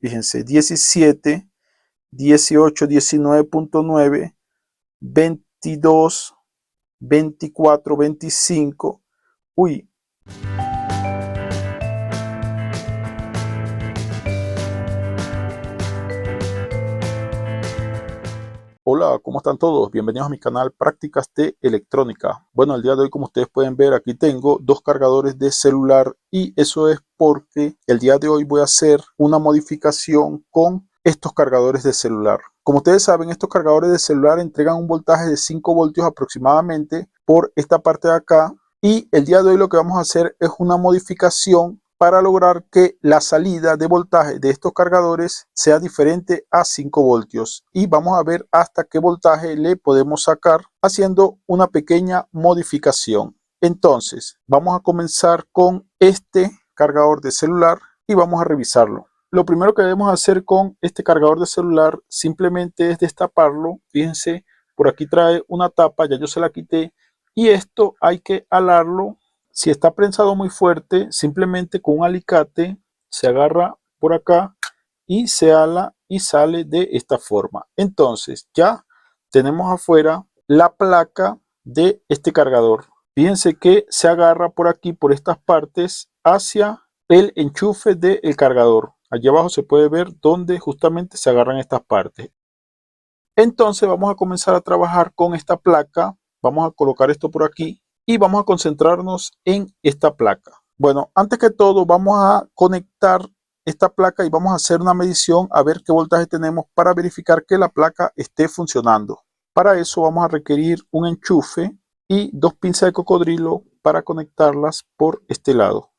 Fíjense, 17, 18, 19.9, 22, 24, 25. Uy. Hola, ¿cómo están todos? Bienvenidos a mi canal Prácticas de Electrónica. Bueno, el día de hoy, como ustedes pueden ver, aquí tengo dos cargadores de celular y eso es porque el día de hoy voy a hacer una modificación con estos cargadores de celular. Como ustedes saben, estos cargadores de celular entregan un voltaje de 5 voltios aproximadamente por esta parte de acá, y el día de hoy lo que vamos a hacer es una modificación para lograr que la salida de voltaje de estos cargadores sea diferente a 5 voltios, y vamos a ver hasta qué voltaje le podemos sacar haciendo una pequeña modificación. Entonces vamos a comenzar con este cargador de celular y vamos a revisarlo. Lo primero que debemos hacer con este cargador de celular simplemente es destaparlo. Fíjense, por aquí trae una tapa, ya yo se la quité, y esto hay que alarlo. Si está prensado muy fuerte, simplemente con un alicate se agarra por acá y se ala y sale de esta forma. Entonces ya tenemos afuera la placa de este cargador. Fíjense que se agarra por aquí, por estas partes, hacia el enchufe del cargador. Allí abajo se puede ver dónde justamente se agarran estas partes. Entonces vamos a comenzar a trabajar con esta placa. Vamos a colocar esto por aquí y vamos a concentrarnos en esta placa. Bueno, antes que todo vamos a conectar esta placa y vamos a hacer una medición a ver qué voltaje tenemos para verificar que la placa esté funcionando. Para eso vamos a requerir un enchufe y dos pinzas de cocodrilo para conectarlas por este lado.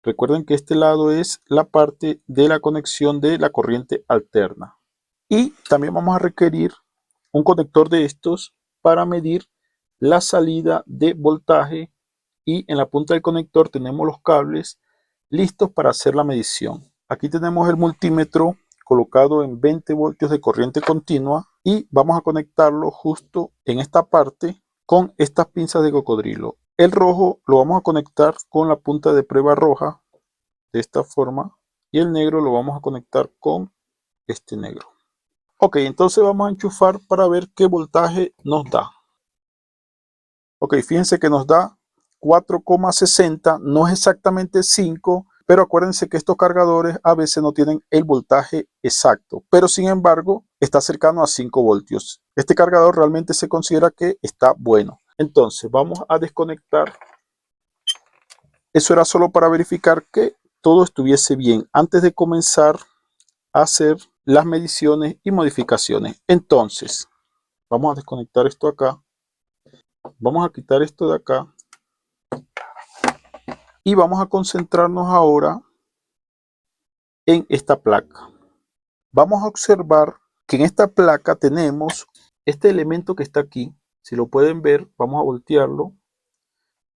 Recuerden que este lado es la parte de la conexión de la corriente alterna. Y también vamos a requerir un conector de estos para medir la salida de voltaje, y en la punta del conector tenemos los cables listos para hacer la medición. Aquí tenemos el multímetro colocado en 20 voltios de corriente continua y vamos a conectarlo justo en esta parte con estas pinzas de cocodrilo. El rojo lo vamos a conectar con la punta de prueba roja de esta forma y el negro lo vamos a conectar con este negro. Ok, entonces vamos a enchufar para ver qué voltaje nos da. Ok, fíjense que nos da 4,60, no es exactamente 5, pero acuérdense que estos cargadores a veces no tienen el voltaje exacto, pero sin embargo está cercano a 5 voltios. Este cargador realmente se considera que está bueno. Entonces vamos a desconectar. Eso era solo para verificar que todo estuviese bien antes de comenzar a hacer las mediciones y modificaciones. Entonces vamos a desconectar esto acá. Vamos a quitar esto de acá y vamos a concentrarnos ahora en esta placa. Vamos a observar que en esta placa tenemos este elemento que está aquí. Si lo pueden ver, vamos a voltearlo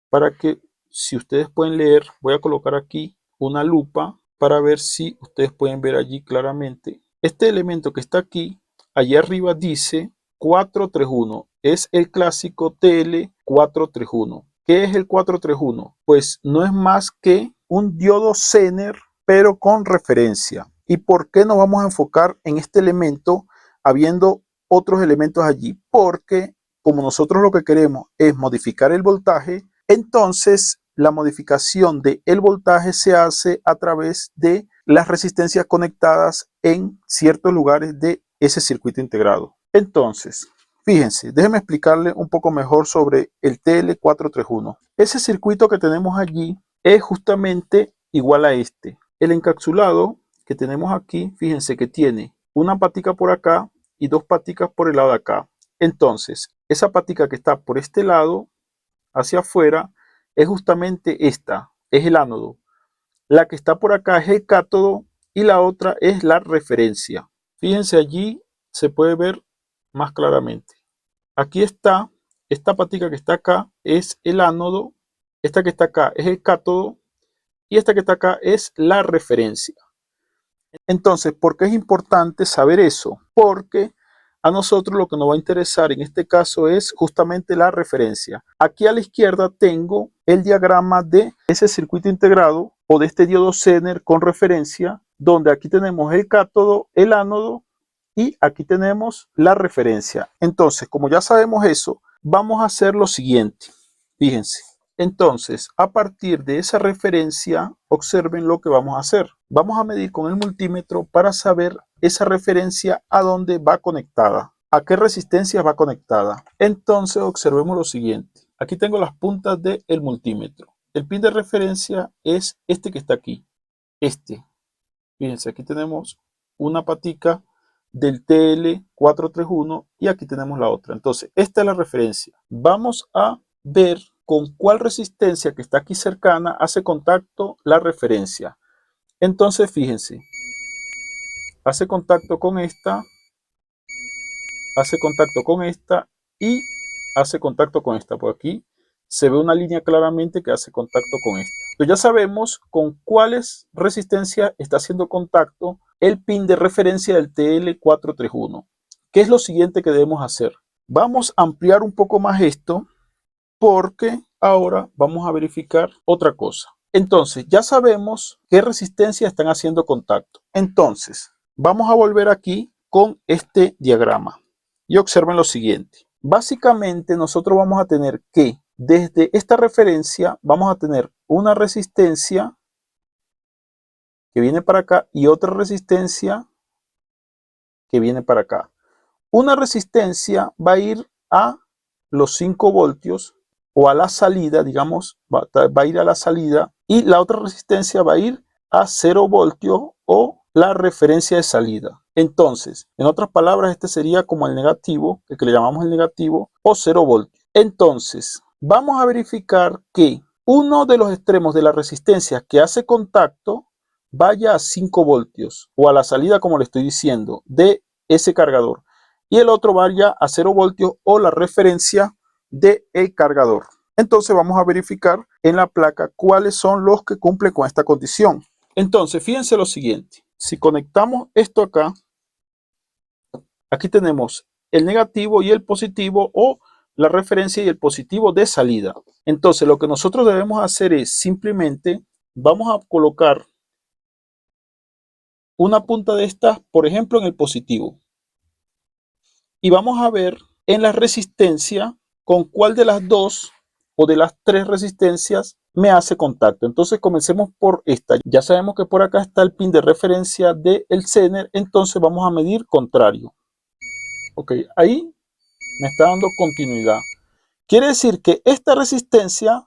para que, si ustedes pueden leer, voy a colocar aquí una lupa para ver si ustedes pueden ver allí claramente. Este elemento que está aquí, allí arriba dice 431, es el clásico TL431. ¿Qué es el 431? Pues no es más que un diodo Zener, pero con referencia. ¿Y por qué nos vamos a enfocar en este elemento habiendo otros elementos allí? Porque como nosotros lo que queremos es modificar el voltaje, entonces la modificación del voltaje se hace a través de las resistencias conectadas en ciertos lugares de ese circuito integrado. Entonces, fíjense, déjenme explicarle un poco mejor sobre el TL431. Ese circuito que tenemos allí es justamente igual a este. El encapsulado que tenemos aquí, fíjense que tiene una patica por acá y dos paticas por el lado de acá. Entonces, esa patica que está por este lado, hacia afuera, es justamente esta, es el ánodo. La que está por acá es el cátodo y la otra es la referencia. Fíjense, allí se puede ver más claramente. Aquí está, esta patica que está acá es el ánodo, esta que está acá es el cátodo y esta que está acá es la referencia. Entonces, ¿por qué es importante saber eso? Porque a nosotros lo que nos va a interesar en este caso es justamente la referencia. Aquí a la izquierda tengo el diagrama de ese circuito integrado o de este diodo Zener con referencia, donde aquí tenemos el cátodo, el ánodo y aquí tenemos la referencia. Entonces, como ya sabemos eso, vamos a hacer lo siguiente. Fíjense. Entonces, a partir de esa referencia, observen lo que vamos a hacer. Vamos a medir con el multímetro para saber esa referencia a dónde va conectada, a qué resistencia va conectada. Entonces, observemos lo siguiente. Aquí tengo las puntas del multímetro. El pin de referencia es este que está aquí. Este. Fíjense, aquí tenemos una patica del TL431 y aquí tenemos la otra. Entonces, esta es la referencia. Vamos a ver con cuál resistencia que está aquí cercana hace contacto la referencia. Entonces, fíjense, hace contacto con esta, hace contacto con esta y hace contacto con esta. Por aquí se ve una línea claramente que hace contacto con esta. Entonces ya sabemos con cuáles resistencias está haciendo contacto el pin de referencia del TL431. ¿Qué es lo siguiente que debemos hacer? Vamos a ampliar un poco más esto porque ahora vamos a verificar otra cosa. Entonces ya sabemos qué resistencias están haciendo contacto. Entonces vamos a volver aquí con este diagrama y observen lo siguiente. Básicamente nosotros vamos a tener que desde esta referencia vamos a tener una resistencia que viene para acá y otra resistencia que viene para acá. Una resistencia va a ir a los 5 voltios o a la salida, digamos, va a ir a la salida, y la otra resistencia va a ir a 0 voltios o la referencia de salida. Entonces, en otras palabras, este sería como el negativo, el que le llamamos el negativo, o 0 voltios. Entonces, vamos a verificar que uno de los extremos de la resistencia que hace contacto vaya a 5 voltios o a la salida, como le estoy diciendo, de ese cargador, y el otro vaya a 0 voltios o la referencia del cargador. Entonces vamos a verificar en la placa cuáles son los que cumplen con esta condición. Entonces fíjense lo siguiente, si conectamos esto acá, aquí tenemos el negativo y el positivo, o la referencia y el positivo de salida. Entonces lo que nosotros debemos hacer es simplemente vamos a colocar una punta de estas, por ejemplo, en el positivo, y vamos a ver en la resistencia con cuál de las dos o de las tres resistencias me hace contacto. Entonces comencemos por esta. Ya sabemos que por acá está el pin de referencia del Zener, entonces vamos a medir contrario. Ok, ahí me está dando continuidad. Quiere decir que esta resistencia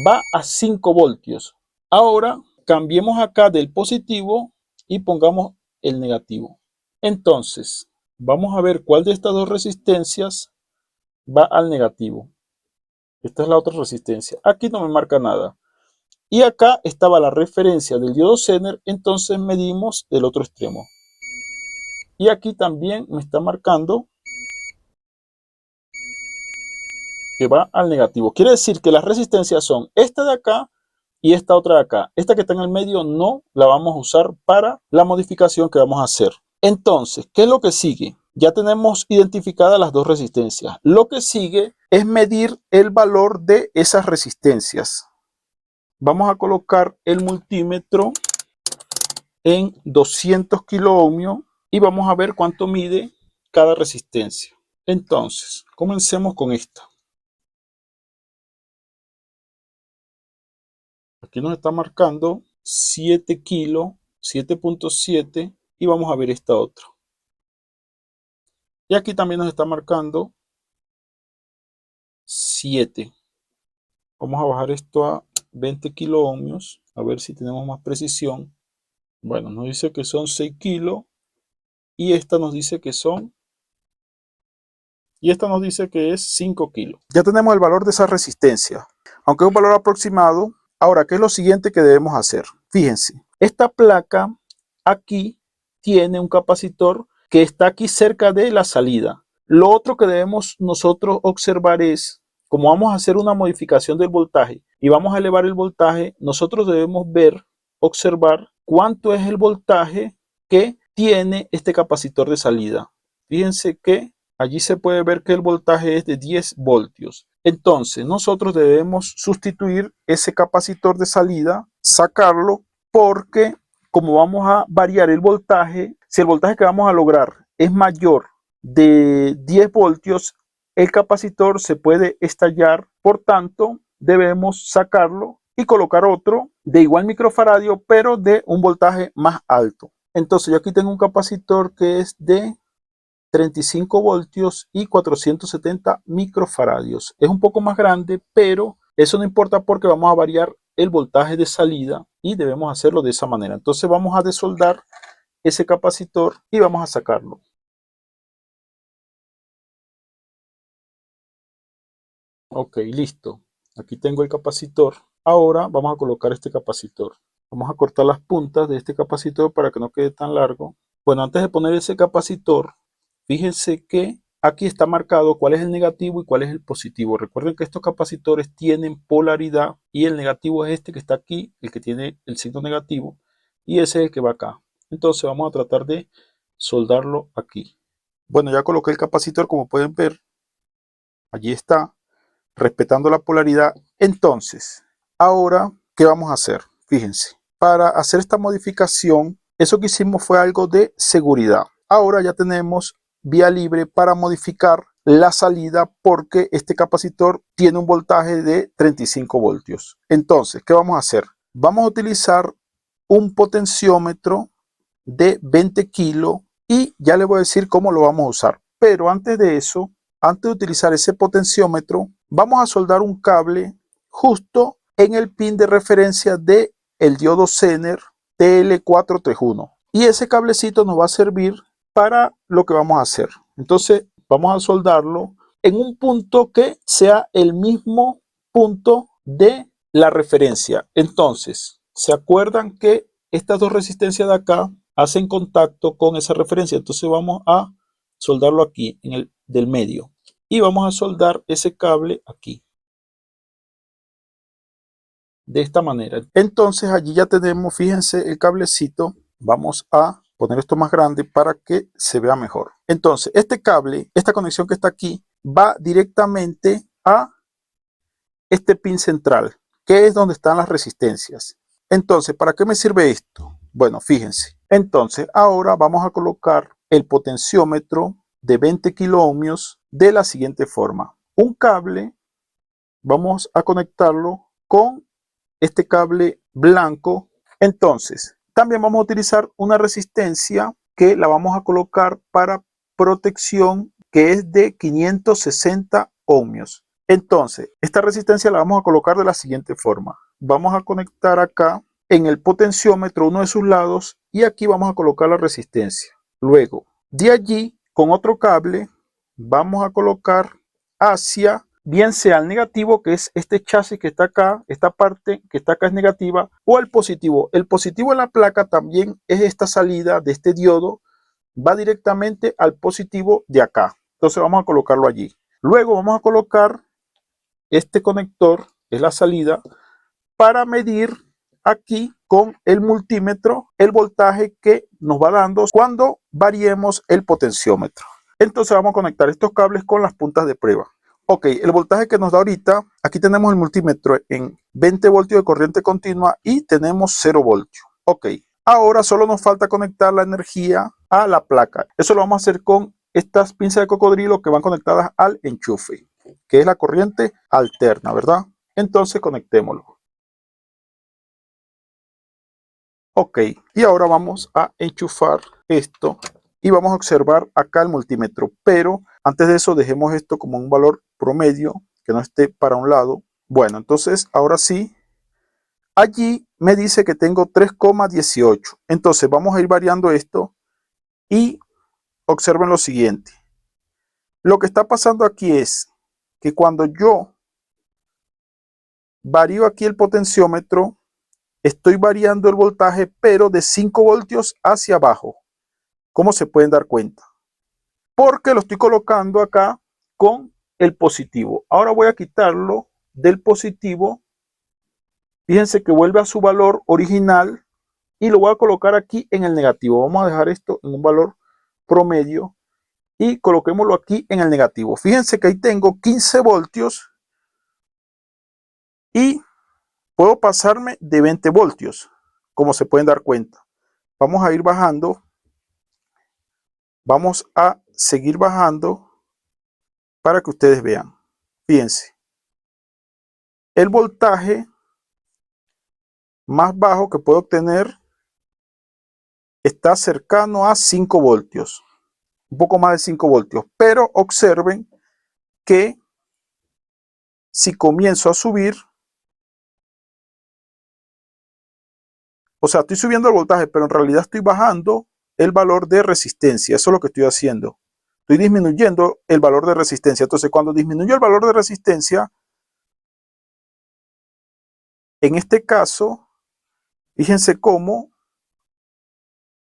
va a 5 voltios. Ahora cambiemos acá del positivo y pongamos el negativo. Entonces vamos a ver cuál de estas dos resistencias va al negativo. Esta es la otra resistencia. Aquí no me marca nada. Y acá estaba la referencia del diodo Zener, entonces medimos del otro extremo. Y aquí también me está marcando que va al negativo. Quiere decir que las resistencias son esta de acá y esta otra de acá. Esta que está en el medio no la vamos a usar para la modificación que vamos a hacer. Entonces, ¿qué es lo que sigue? Ya tenemos identificadas las dos resistencias. Lo que sigue es medir el valor de esas resistencias. Vamos a colocar el multímetro en 200 kiloohmios y vamos a ver cuánto mide cada resistencia. Entonces, comencemos con esta. Aquí nos está marcando 7 kilos, 7.7, y vamos a ver esta otra. Y aquí también nos está marcando 7. Vamos a bajar esto a 20 kiloohmios, a ver si tenemos más precisión. Bueno, nos dice que son 6 kilos y esta nos dice que son, y esta nos dice que es 5 kilos. Ya tenemos el valor de esa resistencia, aunque es un valor aproximado. Ahora, ¿qué es lo siguiente que debemos hacer? Fíjense, esta placa aquí tiene un capacitor que está aquí cerca de la salida. Lo otro que debemos nosotros observar es, como vamos a hacer una modificación del voltaje y vamos a elevar el voltaje, nosotros debemos ver, observar cuánto es el voltaje que tiene este capacitor de salida. Fíjense que allí se puede ver que el voltaje es de 10 voltios. Entonces nosotros debemos sustituir ese capacitor de salida, sacarlo, porque como vamos a variar el voltaje, si el voltaje que vamos a lograr es mayor de 10 voltios, el capacitor se puede estallar, por tanto debemos sacarlo y colocar otro de igual microfaradio pero de un voltaje más alto. Entonces yo aquí tengo un capacitor que es de 35 voltios y 470 microfaradios. Es un poco más grande, pero eso no importa porque vamos a variar el voltaje de salida y debemos hacerlo de esa manera. Entonces vamos a desoldar ese capacitor y vamos a sacarlo. Ok, listo. Aquí tengo el capacitor. Ahora vamos a colocar este capacitor. Vamos a cortar las puntas de este capacitor para que no quede tan largo. Bueno, antes de poner ese capacitor, fíjense que aquí está marcado cuál es el negativo y cuál es el positivo. Recuerden que estos capacitores tienen polaridad y el negativo es este que está aquí, el que tiene el signo negativo, y ese es el que va acá. Entonces vamos a tratar de soldarlo aquí. Bueno, ya coloqué el capacitor, como pueden ver. Allí está, respetando la polaridad. Entonces, ahora, ¿qué vamos a hacer? Fíjense, para hacer esta modificación, eso que hicimos fue algo de seguridad. Ahora ya tenemos vía libre para modificar la salida porque este capacitor tiene un voltaje de 35 voltios. Entonces, ¿qué vamos a hacer? Vamos a utilizar un potenciómetro de 20 kilos y ya les voy a decir cómo lo vamos a usar. Pero antes de eso, antes de utilizar ese potenciómetro, vamos a soldar un cable justo en el pin de referencia de el diodo Zener TL431. Y ese cablecito nos va a servir para lo que vamos a hacer. Entonces vamos a soldarlo en un punto que sea el mismo punto de la referencia. Entonces, ¿se acuerdan que estas dos resistencias de acá hacen contacto con esa referencia? Entonces vamos a soldarlo aquí en el del medio y vamos a soldar ese cable aquí de esta manera. Entonces allí ya tenemos, fíjense, el cablecito. Vamos a poner esto más grande para que se vea mejor. Entonces este cable, esta conexión que está aquí, va directamente a este pin central, que es donde están las resistencias. Entonces, ¿para qué me sirve esto? Bueno, fíjense. Entonces ahora vamos a colocar el potenciómetro de 20 kiloohmios de la siguiente forma. Un cable, vamos a conectarlo con este cable blanco. Entonces, también vamos a utilizar una resistencia que la vamos a colocar para protección, que es de 560 ohmios. Entonces, esta resistencia la vamos a colocar de la siguiente forma. Vamos a conectar acá en el potenciómetro uno de sus lados y aquí vamos a colocar la resistencia. Luego, de allí, con otro cable, vamos a colocar hacia, bien sea el negativo, que es este chasis que está acá, esta parte que está acá es negativa, o el positivo. El positivo en la placa también es esta salida de este diodo, va directamente al positivo de acá. Entonces vamos a colocarlo allí. Luego vamos a colocar este conector, es la salida, para medir aquí con el multímetro el voltaje que nos va dando cuando variemos el potenciómetro. Entonces vamos a conectar estos cables con las puntas de prueba. Ok, el voltaje que nos da ahorita, aquí tenemos el multímetro en 20 voltios de corriente continua y tenemos 0 voltios. Ok, ahora solo nos falta conectar la energía a la placa. Eso lo vamos a hacer con estas pinzas de cocodrilo que van conectadas al enchufe, que es la corriente alterna, ¿verdad? Entonces conectémoslo. Ok, y ahora vamos a enchufar esto y vamos a observar acá el multímetro, pero antes de eso dejemos esto como un valor promedio que no esté para un lado. Bueno, entonces ahora sí, allí me dice que tengo 3,18. Entonces vamos a ir variando esto y observen lo siguiente. Lo que está pasando aquí es que cuando yo varío aquí el potenciómetro, estoy variando el voltaje, pero de 5 voltios hacia abajo. ¿Cómo se pueden dar cuenta? Porque lo estoy colocando acá con el positivo. Ahora voy a quitarlo del positivo. Fíjense que vuelve a su valor original y lo voy a colocar aquí en el negativo. Vamos a dejar esto en un valor promedio y coloquémoslo aquí en el negativo. Fíjense que ahí tengo 15 voltios y puedo pasarme de 20 voltios, como se pueden dar cuenta. vamos a ir bajando. Vamos a seguir bajando para que ustedes vean. Fíjense, el voltaje más bajo que puedo obtener está cercano a 5 voltios, un poco más de 5 voltios, pero observen que si comienzo a subir, o sea, estoy subiendo el voltaje, pero en realidad estoy bajando el valor de resistencia. Eso es lo que estoy haciendo. Estoy disminuyendo el valor de resistencia. Entonces, cuando disminuyo el valor de resistencia, en este caso, fíjense cómo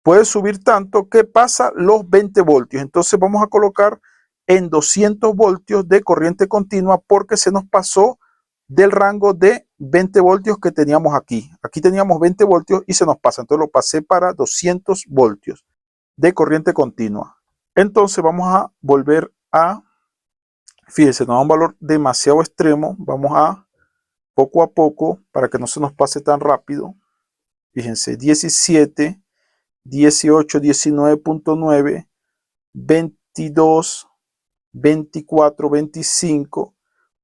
puede subir tanto que pasa los 20 voltios. Entonces vamos a colocar en 200 voltios de corriente continua porque se nos pasó del rango de 20 voltios que teníamos aquí. Aquí teníamos 20 voltios y se nos pasa. Entonces lo pasé para 200 voltios de corriente continua. Entonces vamos a volver a, fíjense, nos da un valor demasiado extremo. Vamos a poco a poco para que no se nos pase tan rápido. Fíjense, 17, 18, 19.9, 22, 24, 25.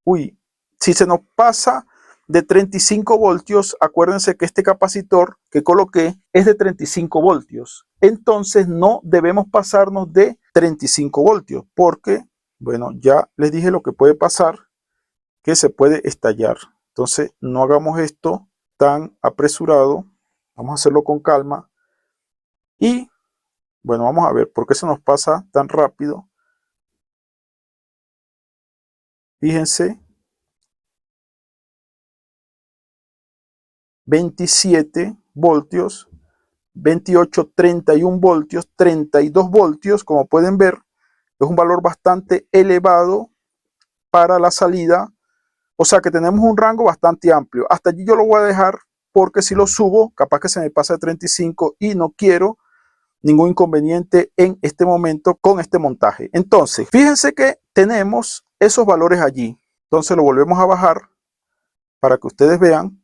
Uy, si se nos pasa de 35 voltios, acuérdense que este capacitor que coloqué es de 35 voltios. Entonces no debemos pasarnos de 35 voltios porque, bueno, ya les dije lo que puede pasar, que se puede estallar. Entonces no hagamos esto tan apresurado. Vamos a hacerlo con calma. Y bueno, vamos a ver por qué se nos pasa tan rápido. Fíjense, 27 voltios, 28, 31 voltios, 32 voltios, como pueden ver, es un valor bastante elevado para la salida. O sea que tenemos un rango bastante amplio. Hasta allí yo lo voy a dejar porque si lo subo, capaz que se me pasa de 35 y no quiero ningún inconveniente en este momento con este montaje. Entonces, fíjense que tenemos esos valores allí. Entonces lo volvemos a bajar para que ustedes vean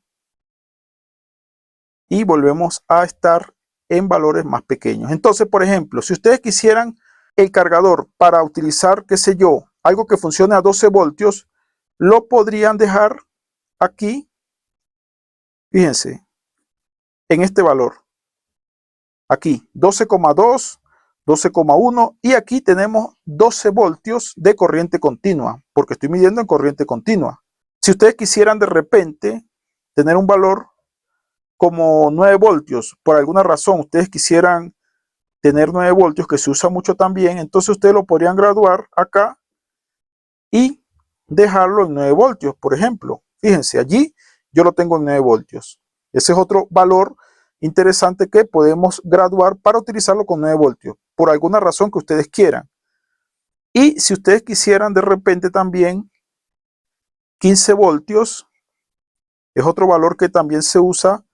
y volvemos a estar en valores más pequeños. Entonces, por ejemplo, si ustedes quisieran el cargador para utilizar, qué sé yo, algo que funcione a 12 voltios, lo podrían dejar aquí, fíjense, en este valor. Aquí 12,2, 12,1 y aquí tenemos 12 voltios de corriente continua, porque estoy midiendo en corriente continua. Si ustedes quisieran de repente tener un valor como 9 voltios, por alguna razón ustedes quisieran tener 9 voltios, que se usa mucho también, entonces ustedes lo podrían graduar acá y dejarlo en 9 voltios, por ejemplo. Fíjense, allí yo lo tengo en 9 voltios. Ese es otro valor interesante que podemos graduar para utilizarlo con 9 voltios, por alguna razón que ustedes quieran. Y si ustedes quisieran de repente también 15 voltios, es otro valor que también se usa,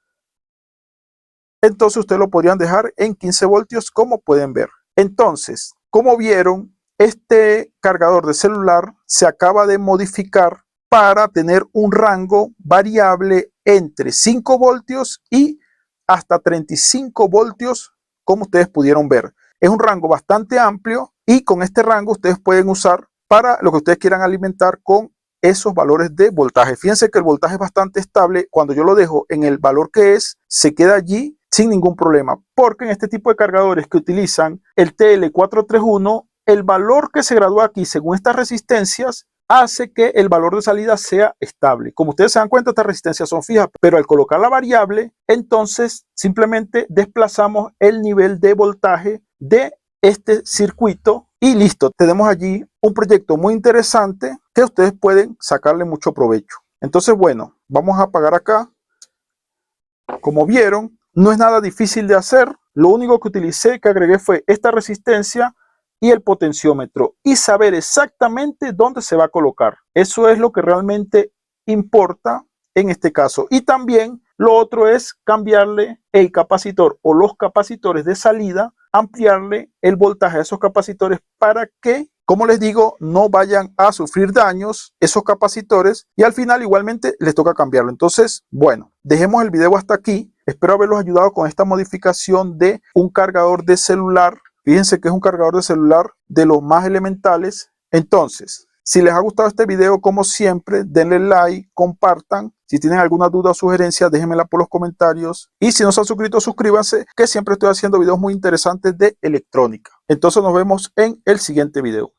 entonces ustedes lo podrían dejar en 15 voltios, como pueden ver. Entonces, como vieron, este cargador de celular se acaba de modificar para tener un rango variable entre 5 voltios y hasta 35 voltios, como ustedes pudieron ver. Es un rango bastante amplio y con este rango ustedes pueden usar para lo que ustedes quieran alimentar con esos valores de voltaje. Fíjense que el voltaje es bastante estable. Cuando yo lo dejo en el valor que es, se queda allí sin ningún problema, porque en este tipo de cargadores que utilizan el TL431, el valor que se gradúa aquí según estas resistencias hace que el valor de salida sea estable. Como ustedes se dan cuenta, estas resistencias son fijas, pero al colocar la variable, entonces simplemente desplazamos el nivel de voltaje de este circuito y listo. Tenemos allí un proyecto muy interesante que ustedes pueden sacarle mucho provecho. Entonces, bueno, vamos a apagar acá. Como vieron, no es nada difícil de hacer. Lo único que utilicé, que agregué, fue esta resistencia y el potenciómetro y saber exactamente dónde se va a colocar. Eso es lo que realmente importa en este caso. Y también lo otro es cambiarle el capacitor o los capacitores de salida, ampliarle el voltaje a esos capacitores para que como les digo, no vayan a sufrir daños esos capacitores y al final igualmente les toca cambiarlo. Entonces, bueno, dejemos el video hasta aquí. Espero haberlos ayudado con esta modificación de un cargador de celular. Fíjense que es un cargador de celular de los más elementales. Entonces, si les ha gustado este video, como siempre, denle like, compartan. Si tienen alguna duda o sugerencia, déjenmela por los comentarios. Y si no se han suscrito, suscríbanse, que siempre estoy haciendo videos muy interesantes de electrónica. Entonces nos vemos en el siguiente video.